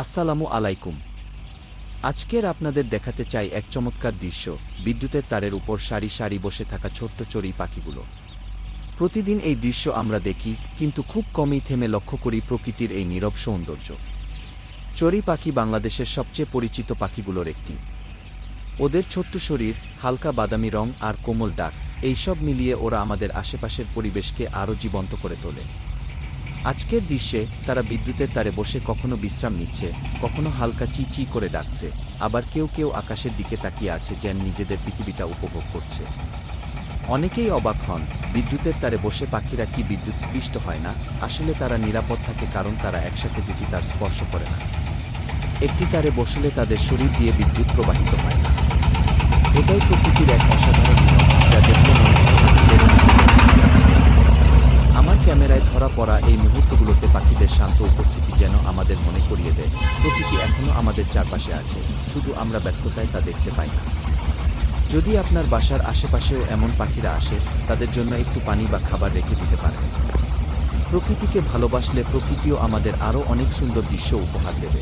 আসসালামু আলাইকুম। আজকের আপনাদের দেখাতে চাই এক চমৎকার দৃশ্য, বিদ্যুতের তারের উপর সারি সারি বসে থাকা ছোট্ট চড়ুই পাখিগুলো। প্রতিদিন এই দৃশ্য আমরা দেখি, কিন্তু খুব কমই থেমে লক্ষ্য করি প্রকৃতির এই নীরব সৌন্দর্য। চড়ুই পাখি বাংলাদেশের সবচেয়ে পরিচিত পাখিগুলোর একটি। ওদের ছোট্ট শরীর, হালকা বাদামি রং আর কোমল ডাক, এইসব মিলিয়ে ওরা আমাদের আশেপাশের পরিবেশকে আরও জীবন্ত করে তোলে। আজকের দৃশ্যে তারা বিদ্যুতের তারে বসে কখনো বিশ্রাম নিচ্ছে, কখনো হালকা চি চি করে ডাকছে, আবার কেউ কেউ আকাশের দিকে তাকিয়ে আছে যেন নিজেদের পৃথিবীটা উপভোগ করছে। অনেকেই অবাক হন, বিদ্যুতের তারে বসে পাখিরা কি বিদ্যুৎ স্পৃষ্ট হয় না? আসলে তারা নিরাপদ থাকে, কারণ তারা একসাথে দুটি তার স্পর্শ করে না। একটি তারে বসলে তাদের শরীর দিয়ে বিদ্যুৎ প্রবাহিত হয় না। এটাই প্রকৃতির এক অসাধারণ নিয়ম, যা দেখলে মনে হয় পাখিদের মধ্যে আছে। আমার ক্যামেরায় ধরা পড়া এই মুহূর্তগুলোতে পাখিদের শান্ত উপস্থিতি যেন আমাদের মনে করিয়ে দেয়, প্রকৃতি এখনও আমাদের চারপাশে আছে, শুধু আমরা ব্যস্ততায় তা দেখতে পাই না। যদি আপনার বাসার আশেপাশেও এমন পাখিরা আসে, তাদের জন্য একটু পানি বা খাবার রেখে দিতে পারেন। প্রকৃতিকে ভালোবাসলে প্রকৃতিও আমাদের আরও অনেক সুন্দর দৃশ্য উপহার দেবে।